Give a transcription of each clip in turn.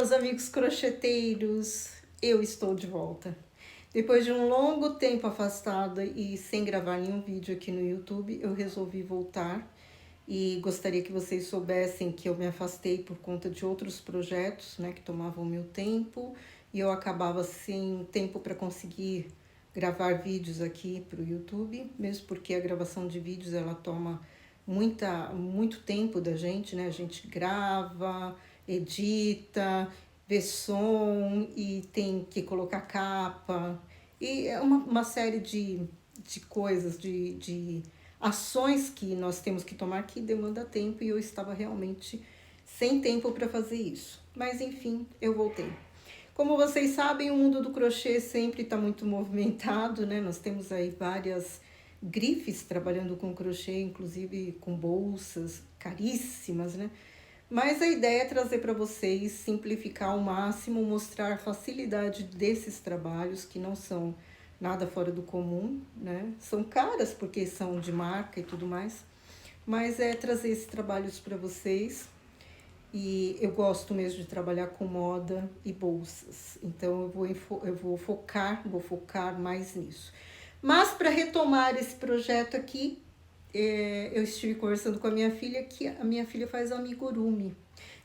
meus amigos crocheteiros, eu estou de volta. Depois de um longo tempo afastada e sem gravar nenhum vídeo aqui no YouTube, eu resolvi voltar e gostaria que vocês soubessem que eu me afastei por conta de outros projetos, né, que tomavam meu tempo e eu acabava sem tempo para conseguir gravar vídeos aqui para o YouTube, mesmo porque a gravação de vídeos ela toma muito tempo da gente, né? A gente grava, edita, vê som e tem que colocar capa. E é uma série de coisas, de ações que nós temos que tomar que demanda tempo e eu estava realmente sem tempo para fazer isso. Mas enfim, eu voltei. Como vocês sabem, o mundo do crochê sempre está muito movimentado, né? Nós temos aí várias grifes trabalhando com crochê, inclusive com bolsas caríssimas, né? Mas a ideia é trazer para vocês, simplificar ao máximo, mostrar a facilidade desses trabalhos que não são nada fora do comum, né? São caras porque são de marca e tudo mais, mas é trazer esses trabalhos para vocês. E eu gosto mesmo de trabalhar com moda e bolsas, então eu vou focar mais nisso. Mas para retomar esse projeto aqui, eu estive conversando com a minha filha, que a minha filha faz amigurumi.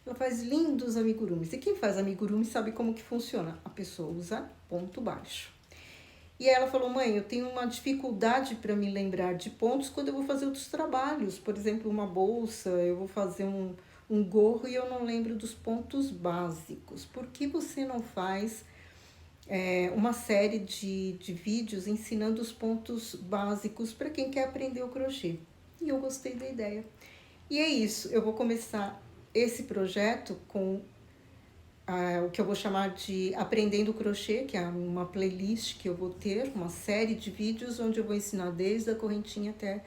Ela faz lindos amigurumis. E quem faz amigurumi sabe como que funciona. A pessoa usa ponto baixo. E ela falou, mãe, eu tenho uma dificuldade para me lembrar de pontos quando eu vou fazer outros trabalhos. Por exemplo, uma bolsa, eu vou fazer um gorro e eu não lembro dos pontos básicos. Por que você não faz uma série de vídeos ensinando os pontos básicos para quem quer aprender o crochê? E eu gostei da ideia. E é isso, eu vou começar esse projeto com o que eu vou chamar de Aprendendo Crochê, que é uma playlist que eu vou ter, uma série de vídeos onde eu vou ensinar desde a correntinha até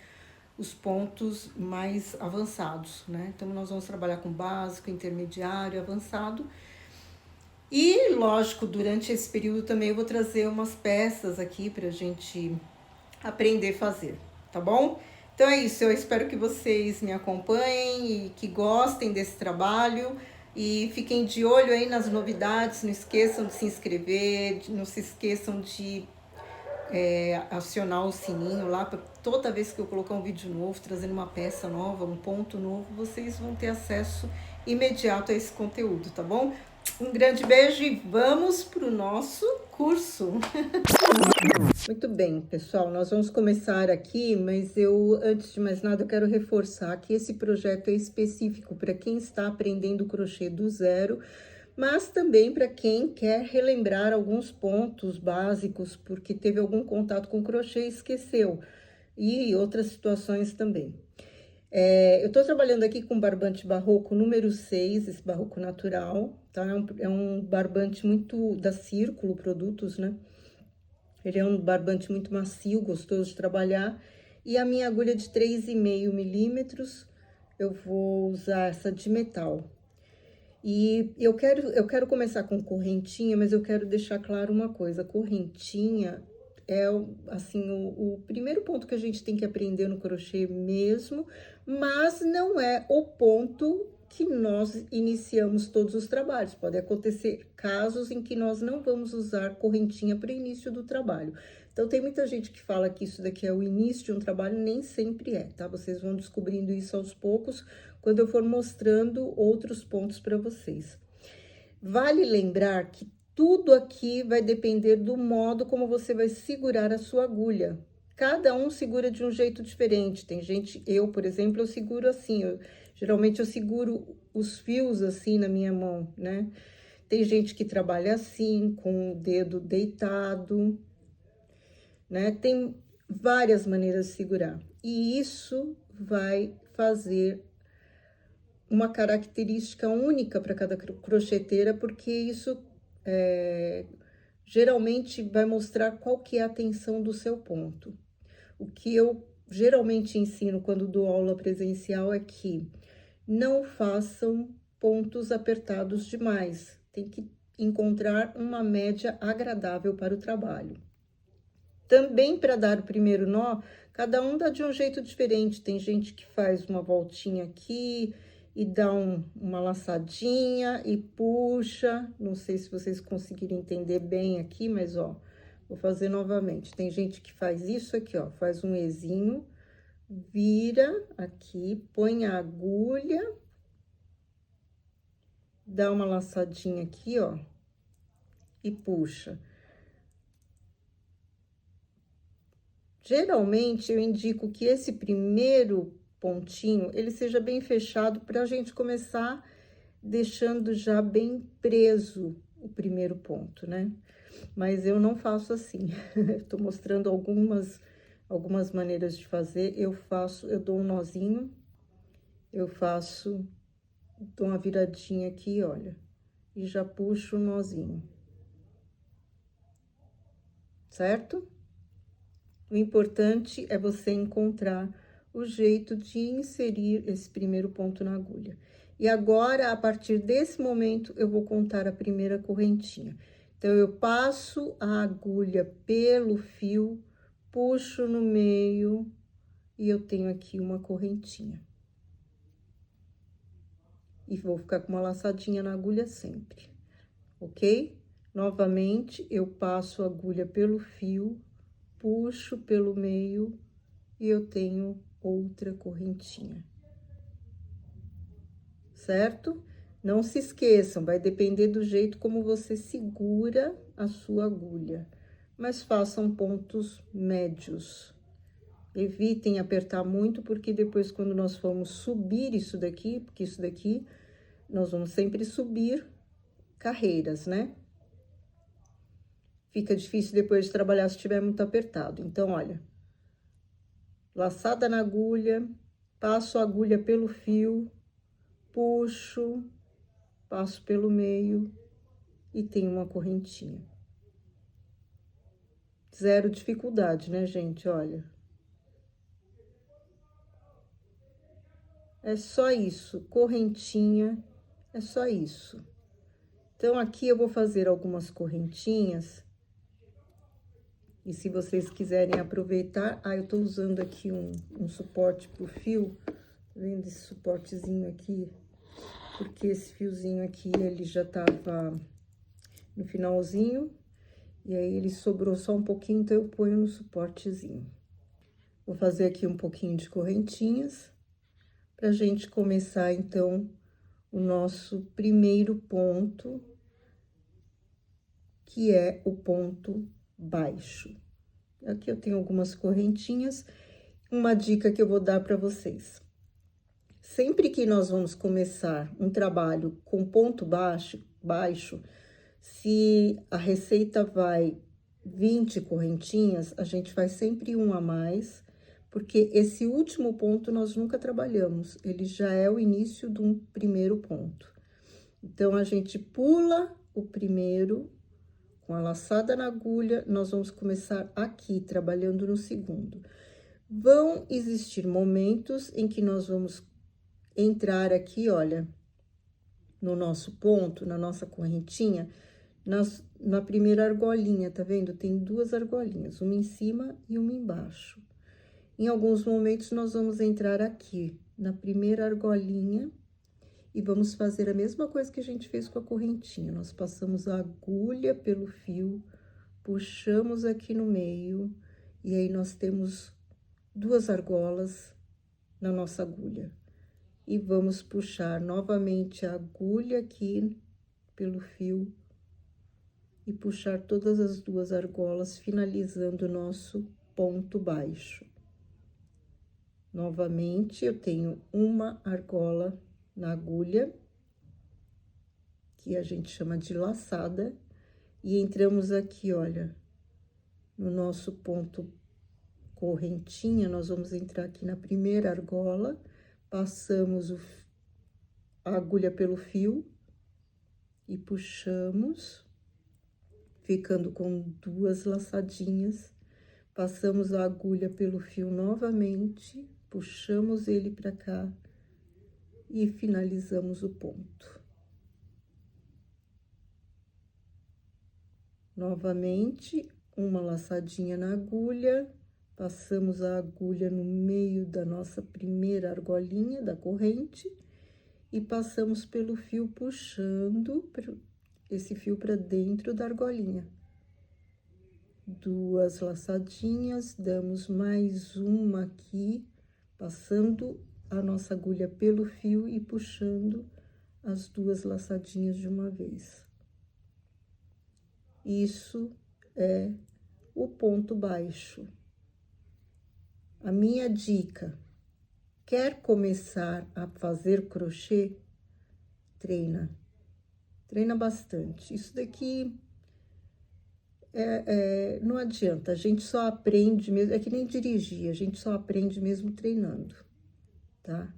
os pontos mais avançados, né? Então, nós vamos trabalhar com básico, intermediário, avançado. E, lógico, durante esse período também eu vou trazer umas peças aqui pra gente aprender a fazer, tá bom? Então é isso, eu espero que vocês me acompanhem e que gostem desse trabalho e fiquem de olho aí nas novidades, não esqueçam de se inscrever, não se esqueçam de acionar o sininho lá, para toda vez que eu colocar um vídeo novo, trazendo uma peça nova, um ponto novo, vocês vão ter acesso imediato a esse conteúdo, tá bom? Um grande beijo e vamos para o nosso curso! Muito bem, pessoal, nós vamos começar aqui, mas antes de mais nada, eu quero reforçar que esse projeto é específico para quem está aprendendo crochê do zero, mas também para quem quer relembrar alguns pontos básicos, porque teve algum contato com crochê e esqueceu, e outras situações também. Eu estou trabalhando aqui com barbante barroco número 6, esse barroco natural, tá? É um barbante muito da Círculo Produtos, né? Ele é um barbante muito macio, gostoso de trabalhar. E a minha agulha de 3,5 milímetros, eu vou usar essa de metal. E eu quero começar com correntinha, mas eu quero deixar claro uma coisa. Correntinha é, assim, o primeiro ponto que a gente tem que aprender no crochê mesmo, mas não é o ponto que nós iniciamos todos os trabalhos. Pode acontecer casos em que nós não vamos usar correntinha para o início do trabalho. Então, tem muita gente que fala que isso daqui é o início de um trabalho, nem sempre é, tá? Vocês vão descobrindo isso aos poucos, quando eu for mostrando outros pontos para vocês. Vale lembrar que tudo aqui vai depender do modo como você vai segurar a sua agulha. Cada um segura de um jeito diferente. Tem gente, por exemplo, eu seguro assim, geralmente eu seguro os fios assim na minha mão, né? Tem gente que trabalha assim, com o dedo deitado, né? Tem várias maneiras de segurar. E isso vai fazer uma característica única para cada crocheteira, porque isso geralmente vai mostrar qual que é a tensão do seu ponto. O que eu geralmente ensino quando dou aula presencial é que não façam pontos apertados demais. Tem que encontrar uma média agradável para o trabalho. Também para dar o primeiro nó, cada um dá de um jeito diferente. Tem gente que faz uma voltinha aqui e dá uma laçadinha e puxa. Não sei se vocês conseguirem entender bem aqui, mas ó, vou fazer novamente. Tem gente que faz isso aqui, ó, faz um ezinho, vira aqui, põe a agulha, dá uma laçadinha aqui, ó, e puxa. Geralmente, eu indico que esse primeiro pontinho, ele seja bem fechado para a gente começar deixando já bem preso o primeiro ponto, né? Mas eu não faço assim. Tô mostrando algumas maneiras de fazer. Eu dou um nozinho, dou uma viradinha aqui, olha, e já puxo o nozinho. Certo? O importante é você encontrar o jeito de inserir esse primeiro ponto na agulha. E agora, a partir desse momento, eu vou contar a primeira correntinha. Então, eu passo a agulha pelo fio, puxo no meio e eu tenho aqui uma correntinha. E vou ficar com uma laçadinha na agulha sempre, ok? Novamente, eu passo a agulha pelo fio, puxo pelo meio e eu tenho outra correntinha, certo? Não se esqueçam, vai depender do jeito como você segura a sua agulha, mas façam pontos médios. Evitem apertar muito, porque depois, quando nós formos subir isso daqui, porque isso daqui, nós vamos sempre subir carreiras, né? Fica difícil depois de trabalhar se estiver muito apertado. Então, olha, laçada na agulha, passo a agulha pelo fio, puxo, passo pelo meio e tenho uma correntinha. Zero dificuldade, né, gente? Olha. É só isso, correntinha, é só isso. Então, aqui eu vou fazer algumas correntinhas. E se vocês quiserem aproveitar, eu tô usando aqui um suporte pro fio, tá vendo esse suportezinho aqui? Porque esse fiozinho aqui, ele já tava no finalzinho, e aí ele sobrou só um pouquinho, então eu ponho no suportezinho. Vou fazer aqui um pouquinho de correntinhas, pra gente começar, então, o nosso primeiro ponto, que é o ponto baixo. Aqui eu tenho algumas correntinhas, uma dica que eu vou dar para vocês. Sempre que nós vamos começar um trabalho com ponto baixo, se a receita vai 20 correntinhas, a gente faz sempre um a mais, porque esse último ponto nós nunca trabalhamos, ele já é o início de um primeiro ponto. Então, a gente pula o primeiro, com a laçada na agulha, nós vamos começar aqui, trabalhando no segundo. Vão existir momentos em que nós vamos entrar aqui, olha, no nosso ponto, na nossa correntinha, na primeira argolinha, tá vendo? Tem duas argolinhas, uma em cima e uma embaixo. Em alguns momentos, nós vamos entrar aqui, na primeira argolinha, e vamos fazer a mesma coisa que a gente fez com a correntinha. Nós passamos a agulha pelo fio, puxamos aqui no meio, e aí nós temos duas argolas na nossa agulha. E vamos puxar novamente a agulha aqui pelo fio e puxar todas as duas argolas, finalizando o nosso ponto baixo. Novamente, eu tenho uma argola na agulha, que a gente chama de laçada, e entramos aqui, olha, no nosso ponto correntinha, nós vamos entrar aqui na primeira argola, passamos a agulha pelo fio e puxamos, ficando com duas laçadinhas, passamos a agulha pelo fio novamente, puxamos ele para cá e finalizamos o ponto. Novamente, uma laçadinha na agulha, passamos a agulha no meio da nossa primeira argolinha da corrente e passamos pelo fio puxando esse fio para dentro da argolinha. 2 laçadinhas, damos mais uma aqui, passando a nossa agulha pelo fio e puxando as 2 laçadinhas de uma vez. Isso é o ponto baixo. A minha dica: quer começar a fazer crochê? Treina. Treina bastante. Isso daqui não adianta, a gente só aprende mesmo, é que nem dirigir, a gente só aprende mesmo treinando, tá?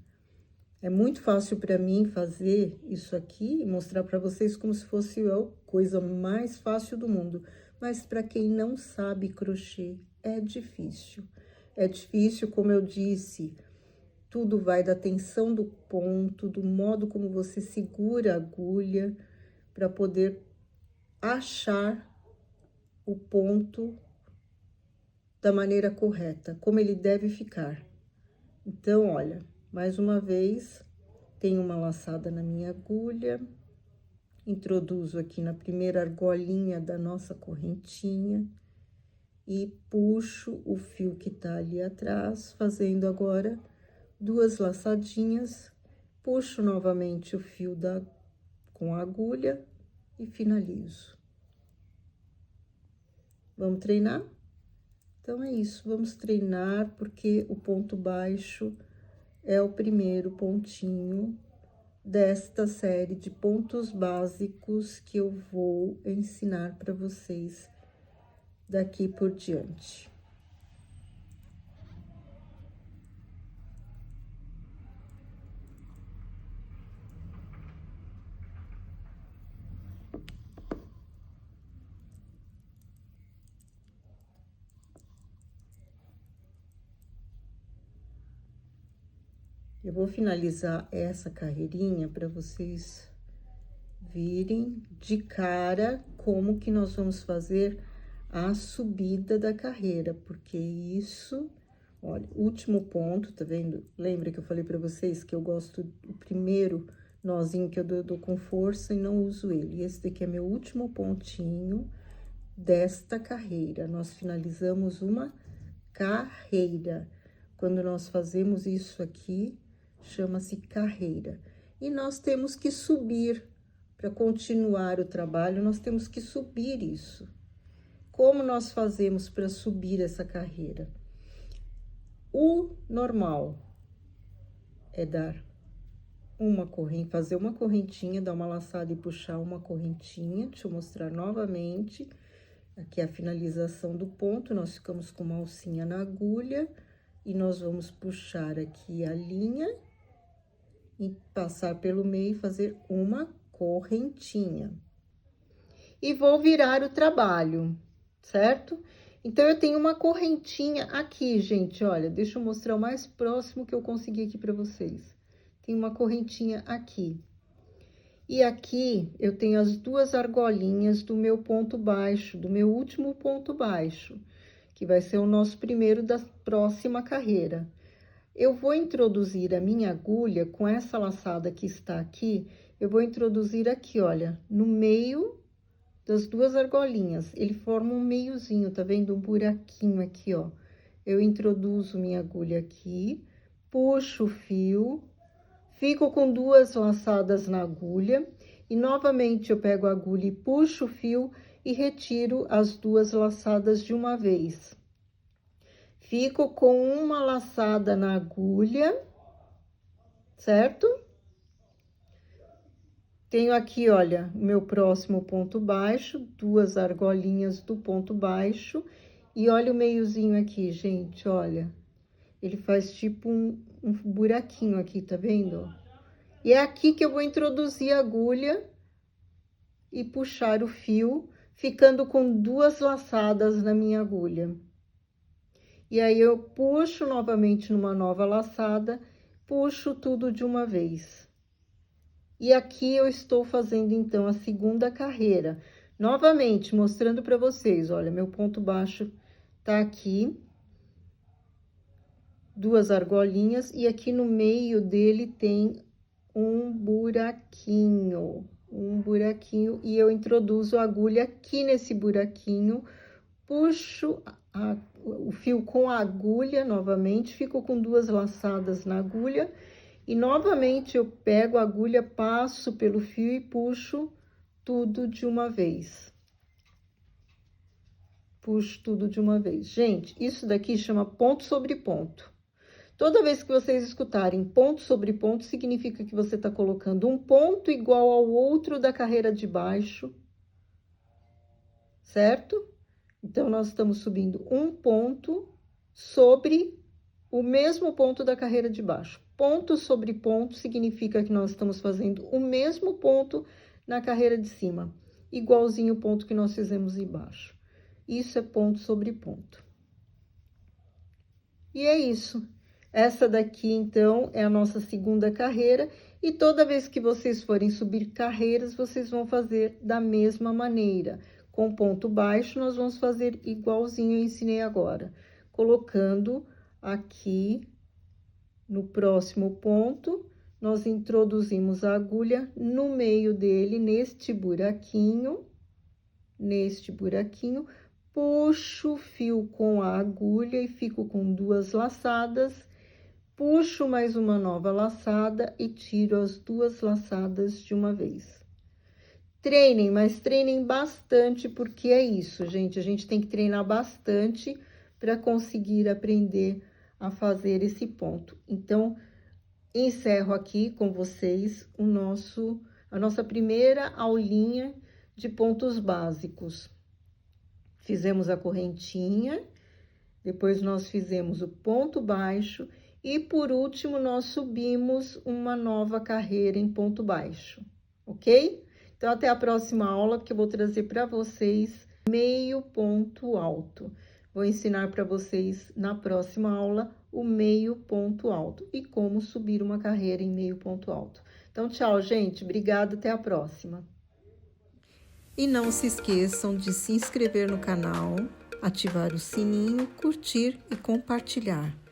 É muito fácil para mim fazer isso aqui e mostrar para vocês como se fosse a coisa mais fácil do mundo. Mas para quem não sabe crochê, é difícil. É difícil, como eu disse, tudo vai da tensão do ponto, do modo como você segura a agulha para poder achar o ponto da maneira correta, como ele deve ficar. Então, olha, mais uma vez, tenho uma laçada na minha agulha, introduzo aqui na primeira argolinha da nossa correntinha e puxo o fio que tá ali atrás, fazendo agora 2 laçadinhas, puxo novamente o fio com a agulha e finalizo. Vamos treinar? Então, é isso, vamos treinar, porque o ponto baixo é o primeiro pontinho desta série de pontos básicos que eu vou ensinar para vocês daqui por diante. Eu vou finalizar essa carreirinha para vocês virem de cara como que nós vamos fazer a subida da carreira, porque isso, olha, último ponto, tá vendo? Lembra que eu falei para vocês que eu gosto do primeiro nozinho que eu dou com força e não uso ele. Esse daqui é meu último pontinho desta carreira. Nós finalizamos uma carreira. Quando nós fazemos isso aqui, chama-se carreira. E nós temos que subir, para continuar o trabalho, nós temos que subir isso. Como nós fazemos para subir essa carreira? O normal é dar uma corrente, fazer uma correntinha, dar uma laçada e puxar uma correntinha. Deixa eu mostrar novamente. Aqui é a finalização do ponto, nós ficamos com uma alcinha na agulha e nós vamos puxar aqui a linha e passar pelo meio e fazer uma correntinha. E vou virar o trabalho, certo? Então, eu tenho uma correntinha aqui, gente, olha, deixa eu mostrar o mais próximo que eu consegui aqui para vocês. Tem uma correntinha aqui. E aqui, eu tenho as 2 argolinhas do meu ponto baixo, do meu último ponto baixo, que vai ser o nosso primeiro da próxima carreira. Eu vou introduzir a minha agulha com essa laçada que está aqui, eu vou introduzir aqui, olha, no meio das 2 argolinhas. Ele forma um meiozinho, tá vendo? Um buraquinho aqui, ó. Eu introduzo minha agulha aqui, puxo o fio, fico com 2 laçadas na agulha e novamente eu pego a agulha e puxo o fio e retiro as 2 laçadas de uma vez. Fico com uma laçada na agulha, certo? Tenho aqui, olha, o meu próximo ponto baixo, 2 argolinhas do ponto baixo, e olha o meiozinho aqui, gente, olha. Ele faz tipo um buraquinho aqui, tá vendo? E é aqui que eu vou introduzir a agulha e puxar o fio, ficando com 2 laçadas na minha agulha. E aí, eu puxo novamente numa nova laçada, puxo tudo de uma vez. E aqui eu estou fazendo, então, a segunda carreira. Novamente, mostrando para vocês, olha, meu ponto baixo tá aqui. 2 argolinhas, e aqui no meio dele tem um buraquinho, e eu introduzo a agulha aqui nesse buraquinho, puxo o fio com a agulha novamente, fico com 2 laçadas na agulha, e novamente eu pego a agulha, passo pelo fio e puxo tudo de uma vez. Puxo tudo de uma vez. Gente, isso daqui chama ponto sobre ponto. Toda vez que vocês escutarem ponto sobre ponto, significa que você está colocando um ponto igual ao outro da carreira de baixo, certo? Então, nós estamos subindo um ponto sobre o mesmo ponto da carreira de baixo. Ponto sobre ponto significa que nós estamos fazendo o mesmo ponto na carreira de cima, igualzinho o ponto que nós fizemos embaixo. Isso é ponto sobre ponto. E é isso. Essa daqui, então, é a nossa segunda carreira, e toda vez que vocês forem subir carreiras, vocês vão fazer da mesma maneira. Com ponto baixo, nós vamos fazer igualzinho eu ensinei agora, colocando aqui no próximo ponto, nós introduzimos a agulha no meio dele, neste buraquinho, puxo o fio com a agulha e fico com 2 laçadas, puxo mais uma nova laçada e tiro as 2 laçadas de uma vez. Treinem, mas treinem bastante, porque é isso, gente. A gente tem que treinar bastante para conseguir aprender a fazer esse ponto. Então, encerro aqui com vocês a nossa primeira aulinha de pontos básicos. Fizemos a correntinha, depois nós fizemos o ponto baixo e, por último, nós subimos uma nova carreira em ponto baixo, ok? Então, até a próxima aula, que eu vou trazer para vocês meio ponto alto. Vou ensinar para vocês, na próxima aula, o meio ponto alto e como subir uma carreira em meio ponto alto. Então, tchau, gente. Obrigada, até a próxima. E não se esqueçam de se inscrever no canal, ativar o sininho, curtir e compartilhar.